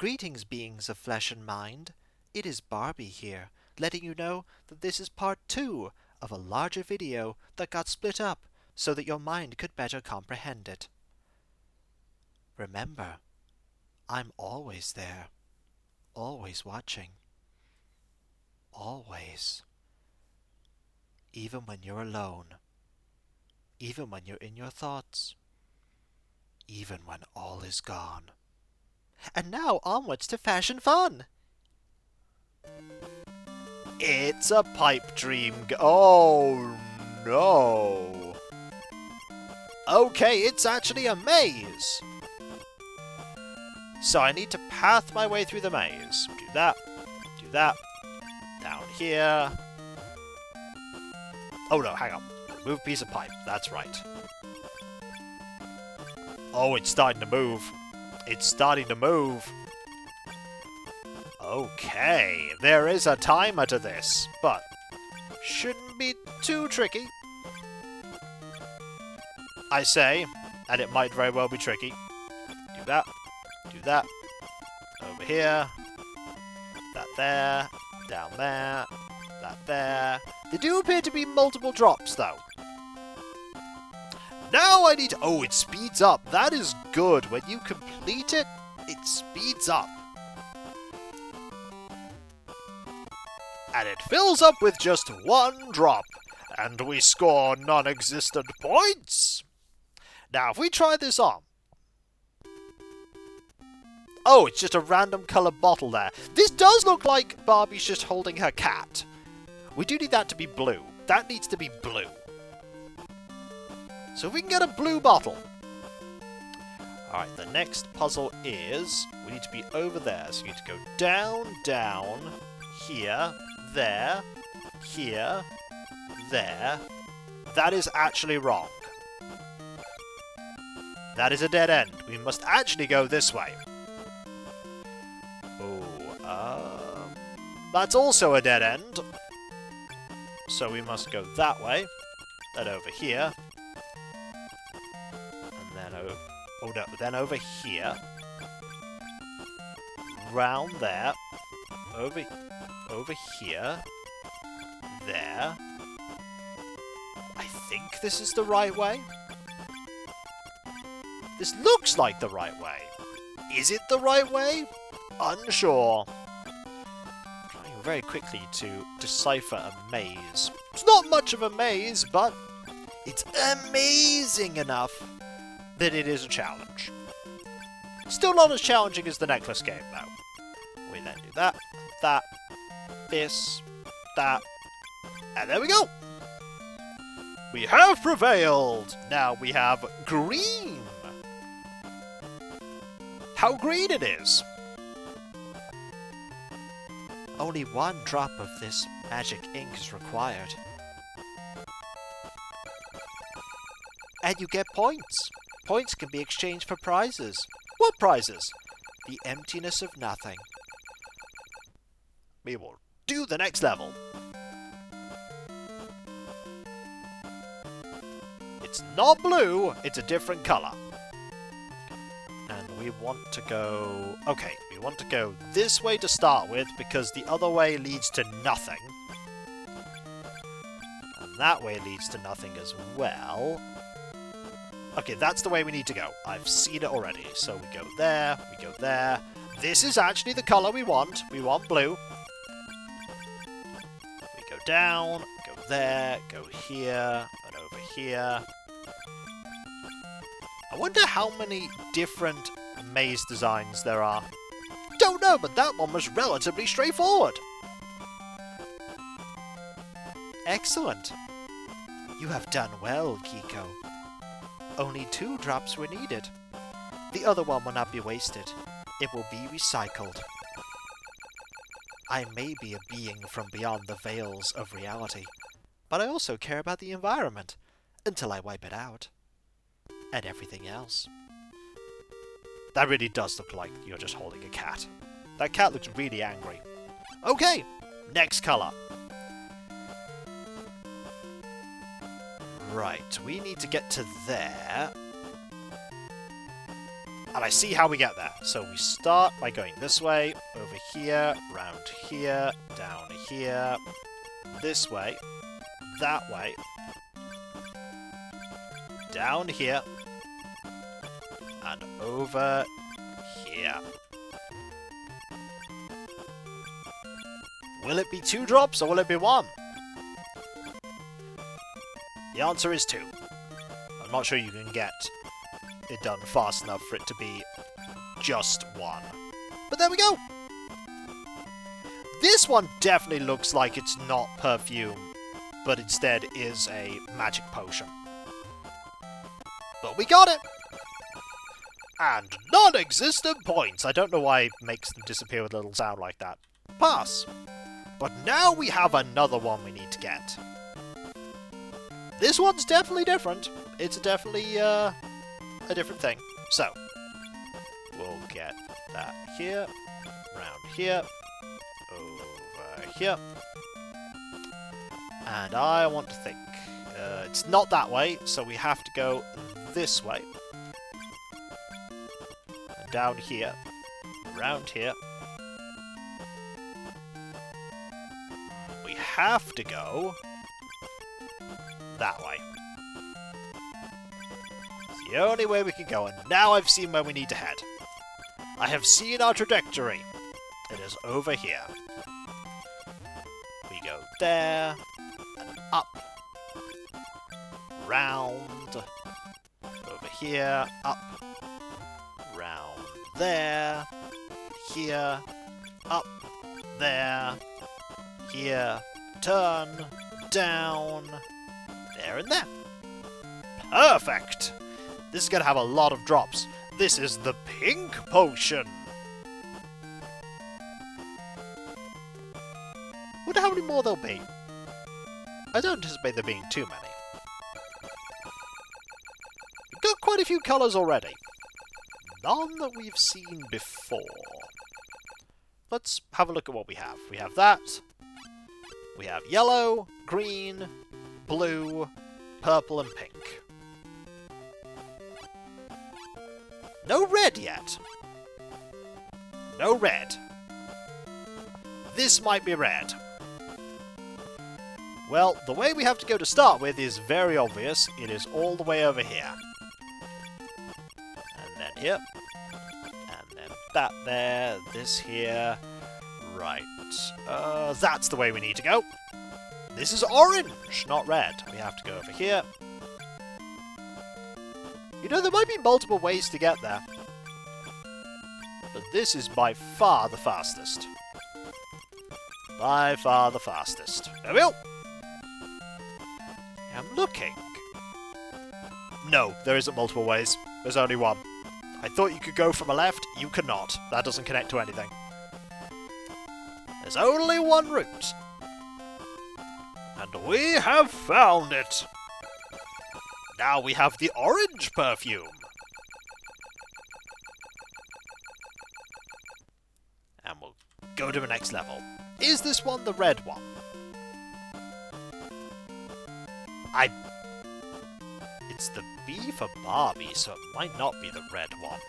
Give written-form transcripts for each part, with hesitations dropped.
Greetings, beings of flesh and mind. It is Barbie here, letting you know that this is part 2 of a larger video that got split up so that your mind could better comprehend it. Remember, I'm always there, always watching, always. Even when you're alone, even when you're in your thoughts, even when all is gone. And now onwards to fashion fun! It's a pipe dream. Oh no! Okay, it's actually a maze! So I need to path my way through the maze. Do that, down here. Oh no, hang on. Remove piece of pipe, that's right. Oh, it's starting to move. It's starting to move. Okay, there is a timer to this, but shouldn't be too tricky. I say, and it might very well be tricky. Do that. Do that. Over here. That there. Down there. That there. There do appear to be multiple drops, though. Now I need to... Oh, it speeds up. That is good. When you complete it, it speeds up. And it fills up with just one drop. And we score non-existent points. Now, if we try this on... Oh, it's just a random colour bottle there. This does look like Barbie's just holding her cat. We do need that to be blue. That needs to be blue. So if we can get a blue bottle. Alright, the next puzzle is... We need to be over there. So we need to go down, down, here, there, here, there. That is actually wrong. That is a dead end. We must actually go this way. That's also a dead end. So we must go that way. Then over here. And then over... Oh no, then over here. Round there. Over here. There. I think this is the right way. This looks like the right way. Is it the right way? Unsure. Trying very quickly to decipher a maze. It's not much of a maze, but it's amazing enough that it is a challenge. Still not as challenging as the necklace game, though. We then do that, that, this, that, and there we go! We have prevailed! Now we have green! How green it is! Only one drop of this magic ink is required. And you get points. Points can be exchanged for prizes. What prizes? The emptiness of nothing. We will do the next level. It's not blue, it's a different colour. And we want to go... Okay, we want to go this way to start with, because the other way leads to nothing. And that way leads to nothing as well. Okay, that's the way we need to go. I've seen it already. So we go there, we go there. This is actually the colour we want. We want blue. We go down, go there, go here, and over here. I wonder how many different maze designs there are. Don't know, but that one was relatively straightforward. Excellent. You have done well, Kiko. Only 2 drops were needed. The other one will not be wasted. It will be recycled. I may be a being from beyond the veils of reality, but I also care about the environment, until I wipe it out. And everything else. That really does look like you're just holding a cat. That cat looks really angry. Okay, next colour. Right, we need to get to there. And I see how we get there. So we start by going this way, over here, round here, down here, this way, that way, down here, and over here. Will it be 2 drops or will it be 1? The answer is 2. I'm not sure you can get it done fast enough for it to be just 1. But there we go! This one definitely looks like it's not perfume, but instead is a magic potion. But we got it! And non-existent points! I don't know why it makes them disappear with a little sound like that. Pass! But now we have another one we need to get. This one's definitely different. It's definitely a different thing. So, we'll get that here, round here, over here. And I want to think. It's not that way, so we have to go this way. And down here, round here. We have to go that way. It's the only way we can go, and now I've seen where we need to head. I have seen our trajectory. It is over here. We go there, and up, round, over here, up, round there, here, up, there, here, turn, down, there and there. Perfect! This is going to have a lot of drops. This is the pink potion. Wonder how many more there'll be. I don't anticipate there being too many. We've got quite a few colours already. None that we've seen before. Let's have a look at what we have. We have that. We have yellow, green, blue, purple and pink. No red yet. No red. This might be red. Well, the way we have to go to start with is very obvious. It is all the way over here. And then here. And then that there. This here. Right. That's the way we need to go. This is orange, not red. We have to go over here. You know, there might be multiple ways to get there. But this is by far the fastest. By far the fastest. There we go! I'm looking. No, there isn't multiple ways. There's only one. I thought you could go from a left. You cannot. That doesn't connect to anything. There's only one route. And we have found it! Now we have the orange perfume! And we'll go to the next level. Is this one the red one? It's the B for Barbie, so it might not be the red one.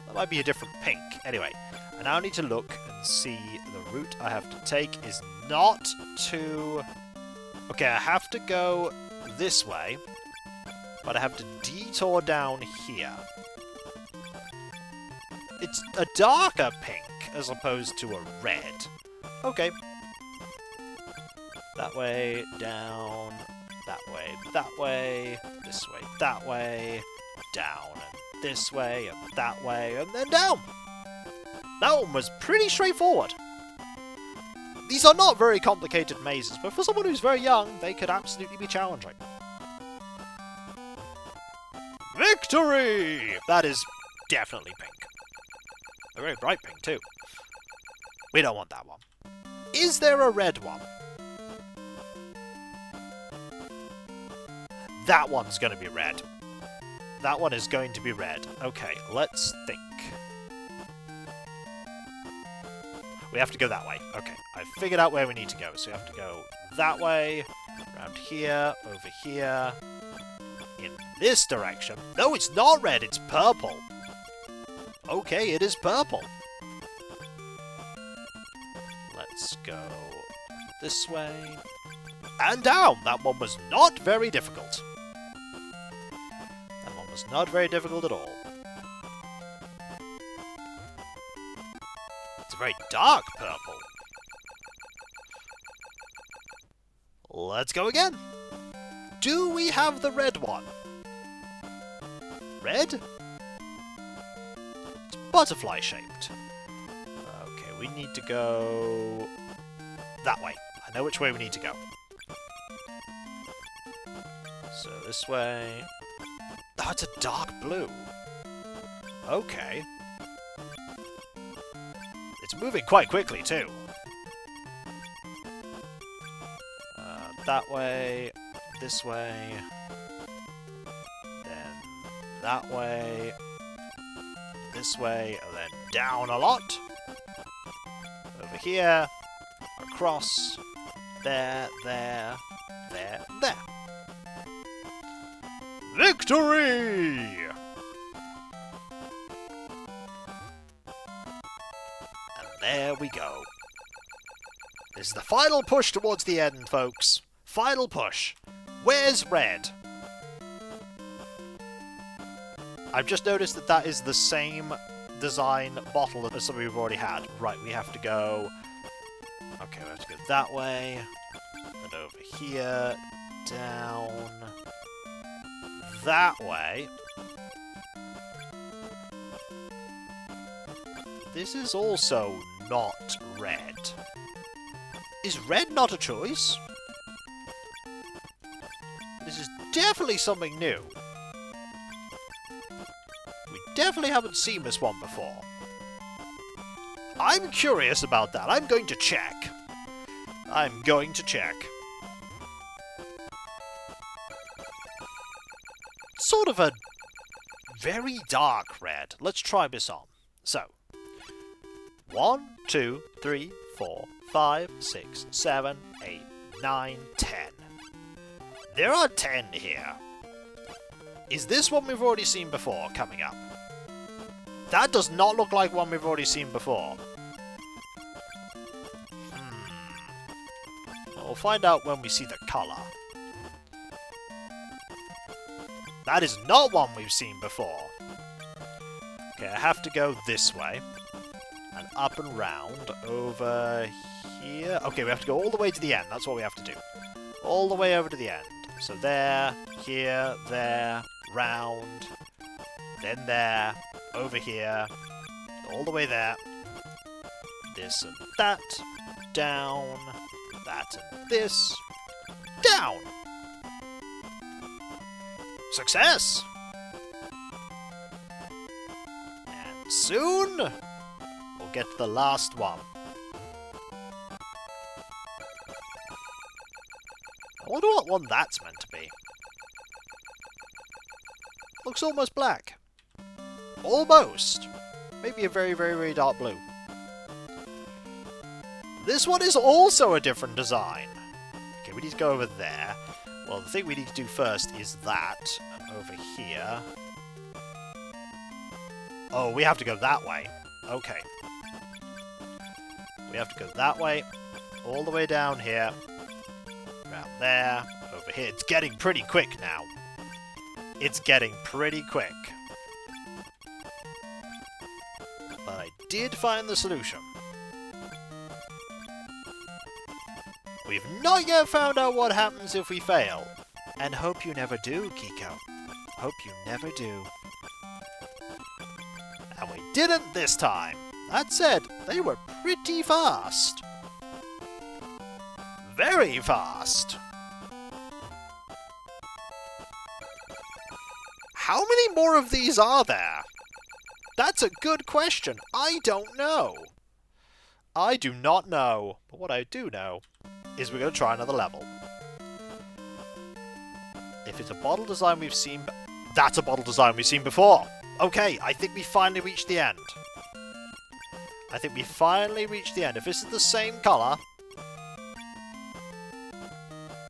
That might be a different pink. Anyway, I now need to look and see the route I have to take is not to... Okay, I have to go this way, but I have to detour down here. It's a darker pink as opposed to a red. Okay. That way, down, that way, this way, that way, down, and this way, and then down! That one was pretty straightforward. These are not very complicated mazes, but for someone who's very young, they could absolutely be challenging. Victory! That is definitely pink. A very bright pink, too. We don't want that one. Is there a red one? That one's going to be red. That one is going to be red. Okay, let's think. We have to go that way. Okay, I've figured out where we need to go. So we have to go that way, around here, over here, in this direction. No, it's not red, it's purple. Okay, it is purple. Let's go this way. And down! That one was not very difficult. That one was not very difficult at all. It's a very dark purple. Let's go again. Do we have the red one? Red? It's butterfly shaped. Okay, we need to go that way. I know which way we need to go. So this way. Oh, it's a dark blue. Okay. It's moving quite quickly too. That way, this way, then that way, this way, and then down a lot. Over here, across, there, there, there, there. Victory! And there we go. This is the final push towards the end, folks. Final push. Where's red? I've just noticed that that is the same design bottle as something we've already had. Right, we have to go... Okay, we have to go that way. And over here. Down. That way. This is also not red. Is red not a choice? This is definitely something new. We definitely haven't seen this one before. I'm curious about that. I'm going to check. I'm going to check. Sort of a very dark red. Let's try this on. So, 1, 2, 3, 4, 5, 6, 7, 8, 9, 10. There are 10 here. Is this one we've already seen before coming up? That does not look like one we've already seen before. We'll find out when we see the colour. That is not one we've seen before. Okay, I have to go this way. And up and round over here. Okay, we have to go all the way to the end. That's what we have to do. All the way over to the end. So there, here, there, round, then there, over here, all the way there. This and that, down, that and this, down! Success! And soon, we'll get to the last one. I wonder what one that's meant to be. Looks almost black. Almost. Maybe a very, very, very dark blue. This one is also a different design. Okay, we need to go over there. Well, the thing we need to do first is that. And over here. Oh, we have to go that way. Okay. We have to go that way. All the way down here. Around there, over here. It's getting pretty quick now. It's getting pretty quick. But I did find the solution. We've not yet found out what happens if we fail. And hope you never do, Kiko. Hope you never do. And we didn't this time. That said, they were pretty fast. Very fast! How many more of these are there? That's a good question. I don't know. I do not know. But what I do know is we're going to try another level. If it's a bottle design we've seen... That's a bottle design we've seen before! Okay, I think we finally reached the end. I think we finally reached the end. If this is the same colour...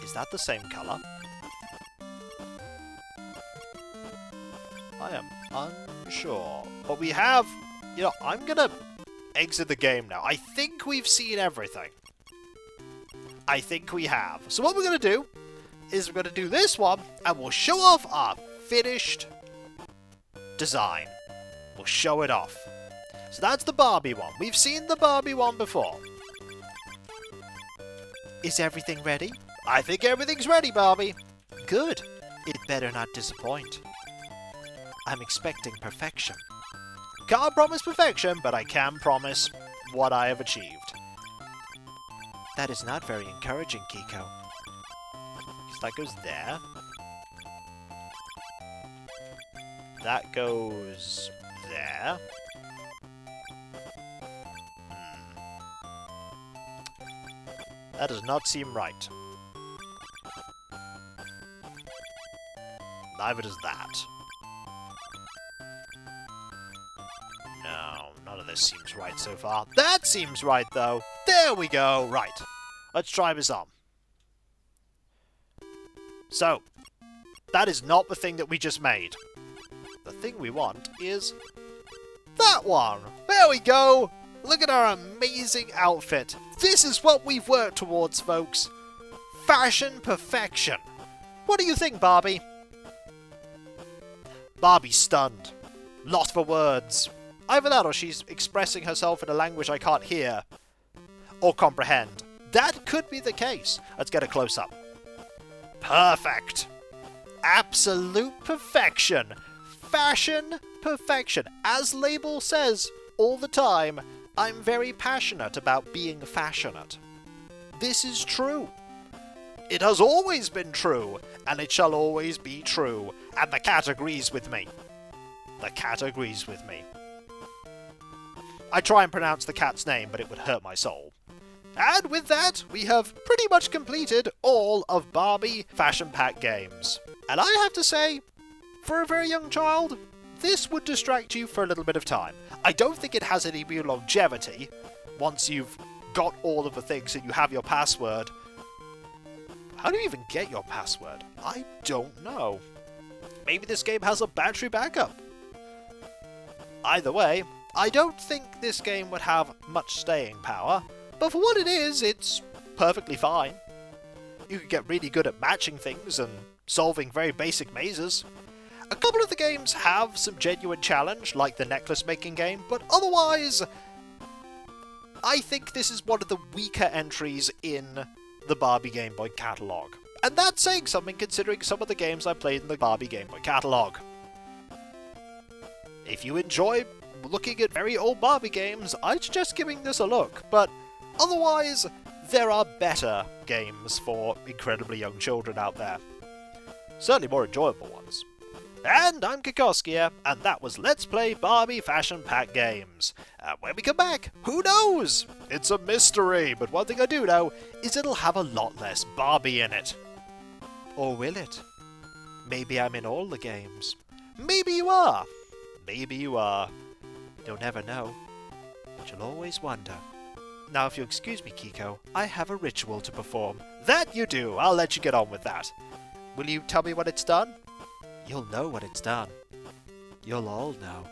Is that the same colour? I am unsure. But we have You know, I'm gonna exit the game now. I think we've seen everything. I think we have. So what we're gonna do is we're gonna do this one, and we'll show off our finished design. We'll show it off. So that's the Barbie one. We've seen the Barbie one before. Is everything ready? I think everything's ready, Barbie. Good. It better not disappoint. I'm expecting perfection. Can't promise perfection, but I can promise what I have achieved. That is not very encouraging, Kiko. So that goes there. That goes there. That does not seem right. Neither does that. No, none of this seems right so far. That seems right, though. There we go. Right. Let's try this on. So, that is not the thing that we just made. The thing we want is that one. There we go. Look at our amazing outfit. This is what we've worked towards, folks. Fashion perfection. What do you think, Barbie? Barbie's stunned. Lost for words. Either that or she's expressing herself in a language I can't hear or comprehend. That could be the case. Let's get a close-up. Perfect. Absolute perfection. Fashion perfection. As Label says all the time, I'm very passionate about being fashionate. This is true. It has always been true, and it shall always be true. And the cat agrees with me. The cat agrees with me. I try and pronounce the cat's name, but it would hurt my soul. And with that, we have pretty much completed all of Barbie Fashion Pack Games. And I have to say, for a very young child, this would distract you for a little bit of time. I don't think it has any real longevity once you've got all of the things and you have your password. How do you even get your password? I don't know. Maybe this game has a battery backup. Either way, I don't think this game would have much staying power, but for what it is, it's perfectly fine. You can get really good at matching things and solving very basic mazes. A couple of the games have some genuine challenge, like the necklace making game, but otherwise, I think this is one of the weaker entries in the Barbie Game Boy catalogue. And that's saying something considering some of the games I played in the Barbie Game Boy catalogue. If you enjoy looking at very old Barbie games, I'd suggest giving this a look, but otherwise, there are better games for incredibly young children out there. Certainly more enjoyable ones. And I'm Kikoskia, and that was Let's Play Barbie Fashion Pack Games. When we come back, who knows? It's a mystery, but one thing I do know is it'll have a lot less Barbie in it. Or will it? Maybe I'm in all the games. Maybe you are. Maybe you are. You'll never know, but you'll always wonder. Now, if you'll excuse me, Kiko, I have a ritual to perform. That you do. I'll let you get on with that. Will you tell me when it's done? You'll know when it's done. You'll all know.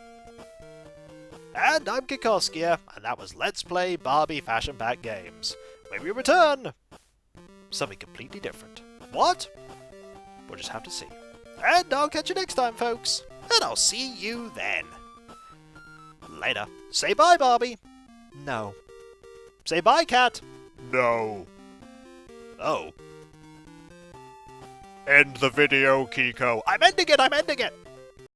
And I'm Kikoskia, and that was Let's Play Barbie Fashion Pack Games. When we return, something completely different. What? We'll just have to see. And I'll catch you next time, folks. And I'll see you then. Later. Say bye, Barbie. No. Say bye, Cat. No. Oh. End the video, Kiko. I'm ending it!